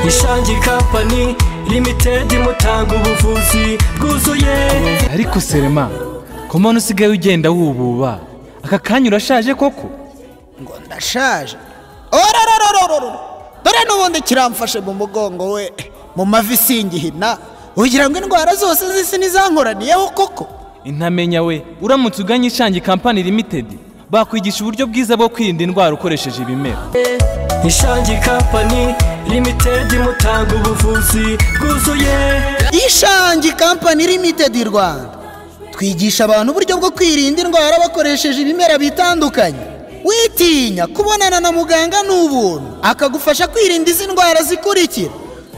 Ishangi Company Limited mutanga ubuvuzi bwuzuye. Ariko Serema, ko muntu usigaye ugenda wububa, aka kanya urashaje koko? Ngo ndashaje? Dore n'ubundi kiramfashe mu mugongo we, mu mavi singihina, ugira ngo indwara zose z'isi nizankoraniyeho koko? Intamenya we, uramutse uganye Ishangi Company Limited, bakwigisha uburyo bwiza bwo kwirinda indwara ukoresheje ibimera. Ishangi Company Limited mutanga ubuvuzi bwuzuye. Ishangi Company Limited Rwanda twigisha abantu uburyo bwo kwirinda indwara bakoresheje ibimera bitandukanye. Witinya kubonana na muganga n'ubuntu akagufasha kwirinda izi ndwara zikurikira: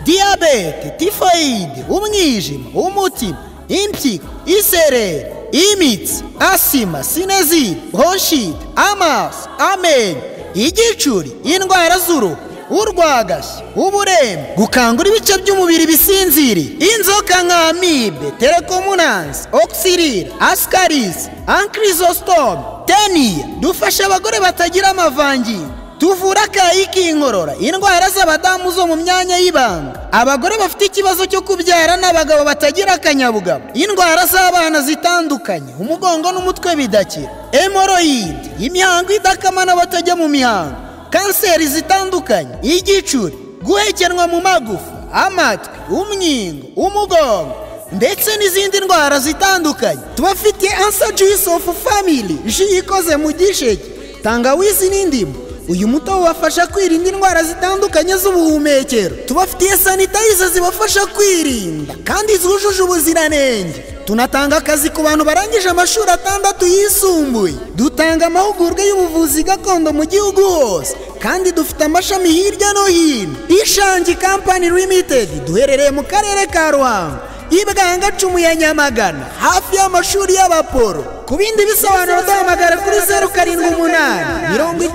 diabete, typhoid, umwijima, umutima, impyiko, isereri, imitsi, asima, sinezite, bronchite, amaso, amenyo, igicuri, indwara z'uruhu, urwagashya, uburembe, gukangura ibice by'umubiri bisinziriye, inzoka nka amibe, telecomunansi, oxyril, ascaris, ankylostomia, tenia. Dufasha abagore batagira amavangingo, tuvura kayi k'inkorora, indwara z'abadamu zo mu myanya y'ibanga, abagore bafite ikibazo cyo kubyara n'abagabo batagira akanyabugabo, indwara z'abana zitandukanye, umugongo n'umutwe bidakira, hemoroide, imihango idakama n'abatajya mu mihango, kanseri zitandukanye, igicuri, guhekenwa mu magufa, amatwi, umwingo, umugongo ndetse n'izindi ndwara zitandukanye. Tubafitiye Answer Juice of Family, ji ikoze mu gisheke, tangawizi n'indimu. Uyu mutobe ubafasha kwirinda indwara zitandukanye z'ubuhumekero. Tubafitiye sanitizer zibafasha kwirinda kandi zujuje ubuziranenge. Tunatanga akazi ku bantu barangije amashuri 6 yisumbuye. Dutanga amahugurwa y'ubuvuzi gakondo mu gihugu hose kandi dufite amashami hirya no hino. Ishangi Company Limited duherereye mu karere ka Ruhango, Ibwanga Cumu ya Nyamagana, hafi y'amashuri y'Abaporo. Ku bindi bisobanuro duhamagara kuri 078 54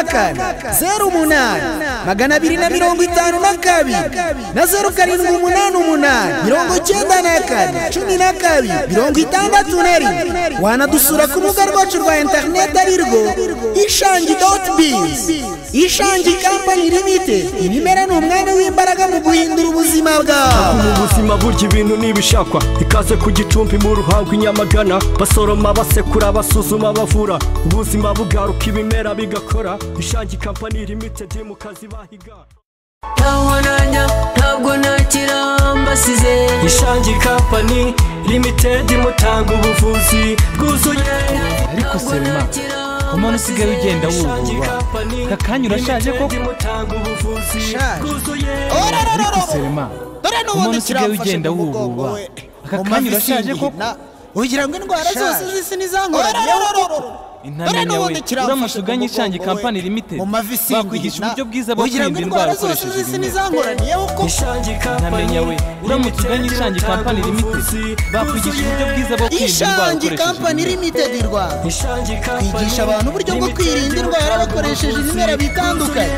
08 252 na 0788 94 wanadusura ku rubuga rwacu rwa internet arirwo ishangi.biz. Ishangi Company Limited, ibimera ni umwanya w'imbaraga mu guhindura ubuzima bwawe. Mu buzima burya ibintu nibishakwa, ikaze ku Gicumbi mu Ruhango i Nyamagana, basoroma basekura basuzuma bavura, ubuzima bugaruka ibimera bigakora. Ishangi Company Limited mu kazi bahiga. Tawonanya ntabwo nakirambasize. Ishangi Company Limited mutanga ubuvuzi bwuzuye. Ariko Serema, ko muntu usigaye ugenda wububa, aka kanya urashaje koko? Ariko Serema, ko muntu usigaye ugenda wububa, aka kanya urashaje koko? Ugira ngo indwara zose z'isi nizankoraniyeho koko? Intamenya we, uramutse uganye Ishangi Company Limited, bakwigisha uburyo bwiza bwo kwirinda indwara ukoresheje ibimera. Intamenya we, uramutse uganye Ishangi Company Limited, bakwigisha uburyo bwiza bwo kwirinda indwara Ishangi Company Limited Rwanda twigisha abantu uburyo bwo kwirinda indwara bakoresheje ibimera bitandukanye.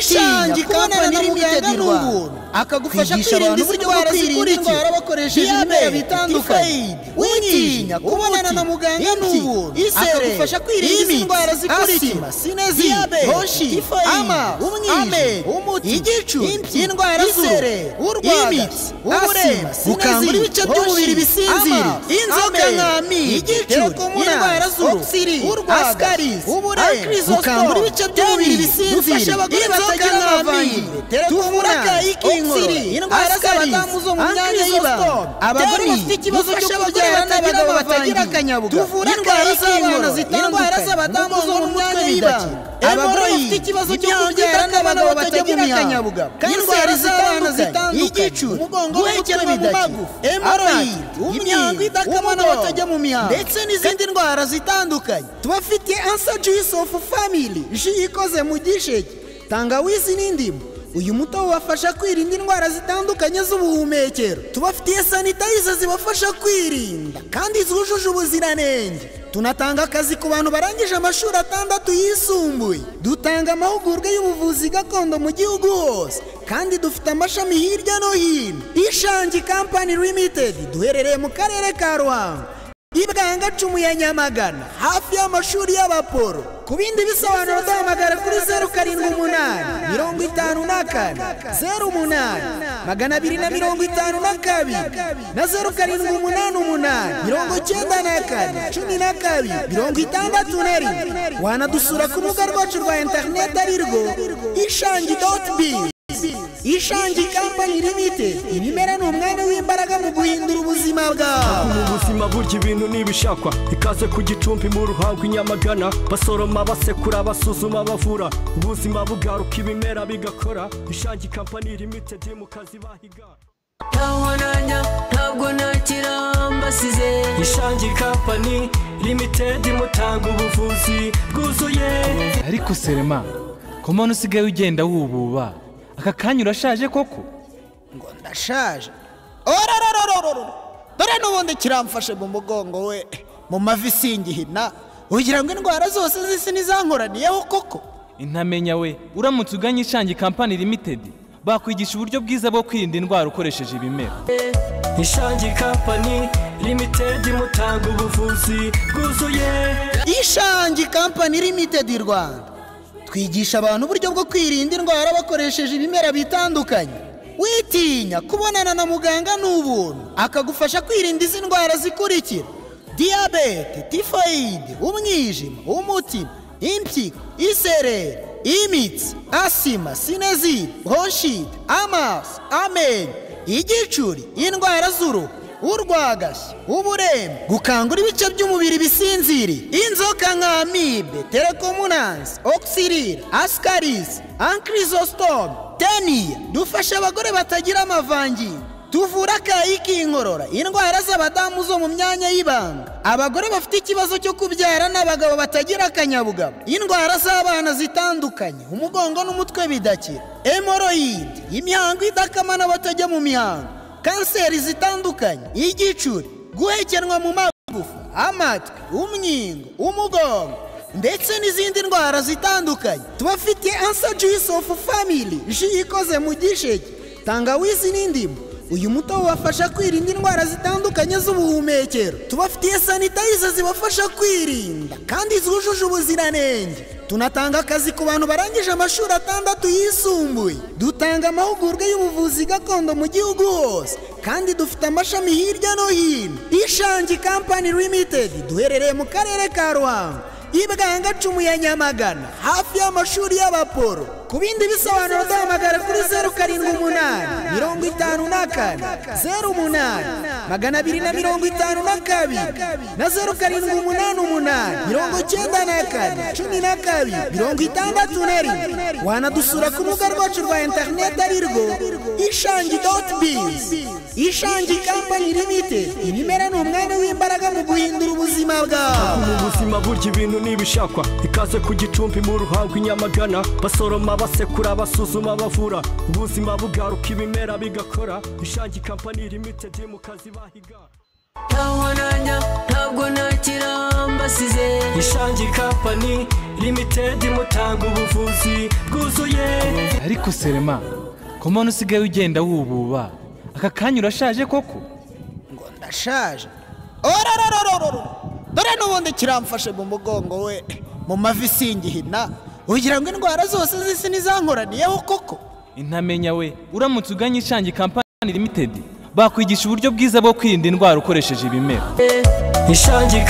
Ishangi Company Limited Rwanda akagufasha kwirinda indwara zikurikira: bakoresheje ibimera bitandukanye. Witinya kubonana na muganga n'ubuntu akagufasha kwirinda indwara zikurikira: sinezite, bronchite, amaso, amenyo, umutima, igicuri, indwara z'uruhu, urwagashya, uburembe, gukangura ibice by'umubiri bisinziriye, inzoka nka amibe, indwara z'uruhu, urwagashya, uburembe, gukangura ibice by'umubiri bisinziriye, inzoka nka amibe, tuvura kayi k'inkorora, indwara z'abadamu zo mu myanya y'ibanga, abagore bafite ikibazo cyo kubyara n'abagabo batagira akanyabugabo, tuvura indwara z'abana indwara z'abadamu zo mu myanya y'ibanga, abagore bafite ikibazo cyo kubyara n'abagabo batagira akanyabugabo, indwara z'abana zitandukanye, igicuri, guhekenwa mu magufa, hemoroide, imihango idakama n'abatajya mu mihango ndetse n'izindi ndwara zitandukanye. Tubafitiye Answer Juice of Family, ji ikoze mu gisheke, tangawizi n'indimu. Uyu mutobe ubafasha kwirinda indwara zitandukanye z'ubuhumekero. Tubafitiye sanitizer zibafasha kwirinda kandi zujuje ubuziranenge. Tunatanga akazi ku bantu barangije amashuri 6 yisumbuye. Dutanga amahugurwa y'ubuvuzi gakondo mu gihugu hose kandi dufite amashami hirya no hino. Ishangi Company Limited duherereye mu karere ka Ruhango, Ibwanga Cumu ya Nyamagana, hafi y'amashuri y'Abaporo. Ku bindi bisobanuro duhamagara kuri 078 54 08 252 na 0788 94 12 wanadusura ku rubuga rwacu rwa interineti arirwo ishangi.biz. Ishangi Company Limited, ibimera ni umwanya w'imbaraga mu guhindura ubuzima bwawe. Mu buzima burya ibintu nibishakwa, ikaze ku Gicumbi mu Ruhango i Nyamagana, basoroma basekura basuzuma bavura, ubuzima bugaruka ibimera bigakora. Ishangi Company Limited mu kazi bahiga. Tawonanya ntabwo nakira mbasize. Ishangi Company Limited mutanga ubuvuzi bwuzuye. Ariko Serema, ko muntu usigaye ugenda wububa, aka kanya urashaje koko? Ngo ndashaje? Orororororo, dore n'ubundi kiramfashe mu mugongo we, mu mavi singihina, ugira ngo indwara zose z'isi nizankoraniyeho koko? Intamenya we, uramutse uganye Ishangi Company Limited, bakwigisha uburyo bwiza bwo kwirinda indwara ukoresheje ibimera. Ishangi Company Limited mutanga ubuvuzi bwuzuye. Ishangi Company Limited Rwanda, twigisha abantu uburyo bwo kwirinda indwara bakoresheje ibimera bitandukanye. Witinya, kubonana na muganga n'ubuntu, akagufasha kwirinda izi ndwara zikurikira: diabete, typhoid, umwijima, umutima, impyiko, isereri, imitsi, asima, sinezite, bronchite, amaso, amenyo, igicuri, indwara z'uruhu, urwagashya, uburembe, gukangura ibice by'umubiri bisinziriye, inzoka nka amibe, telecomunansi, oxyril, ascaris, ankylostomia, teniya. Dufasha abagore batagira amavangingo, tuvura akayi k'inkorora, indwara z'abadamu zo mu myanya y'ibanga, abagore bafite ikibazo cyo kubyara n'abagabo batagira akanyabugabo, indwara z'abana zitandukanye, umugongo n'umutwe bidakira, hemoroide, imihango idakama n'abatajya mu mihango, kanseri zitandukanye, igicuri, guhekenwa mu magufa, amatwi, umwingo, umugongo ndetse n'izindi ndwara zitandukanye. Tubafitiye Ansa Juice of Family, ji ikoze mu gisheke, tangawizi n'indimu. Uyu mutobe ubafasha kwirinda indwara zitandukanye z'ubuhumekero. Tubafitiye sanitizer zibafasha kwirinda kandi zujuje ubuziranenge. Tunatanga akazi ku bantu barangije amashuri 6 yisumbuye. Dutanga amahugurwa y'ubuvuzi gakondo mu gihugu hose kandi dufite amashami hirya no hino. Ishangi Company Limited duherereye mu karere ka Ruhango, Ibwanga Cumu ya Nyamagana, hafi y'amashuri y'Abaporo. Ku bindi bisobanuro duhamagara kuri 078 54 08 252 na 0788 94 wanadusura ku rubuga rwacu rwa interineti arirwo ishangi.biz. Ishangi Company Limited, ibimera ni umwanya w'imbaraga mu guhindura ubuzima bwawe. Mu buzima burya ibintu nibishakwa, ikaze ku Gicumbi mu Ruhango i Nyamagana, basoroma basekura basuzuma bavura, ubuzima bugaruka ibimera bigakora. Ishangi Company Limited mu kazi bahiga. Tawonanya ntabwo nakira mbasize. Ishangi Company Limited mutanga ubuvuzi bwuzuye. Ariko Serema, ko muntu usigaye ugenda wububa, aka kanya urashaje koko? Ngo ndashaje? Orororororo, dore n'ubundi kiramfashe mu mugongo we, mu mavi singihina, ugira ngo indwara zose z'isi nizankoraniyeho koko? Intamenya we, uramutse uganye Ishangi Company Limited, bakwigisha uburyo bwiza bwo kwirinda indwara ukoresheje ibimera. Ishangi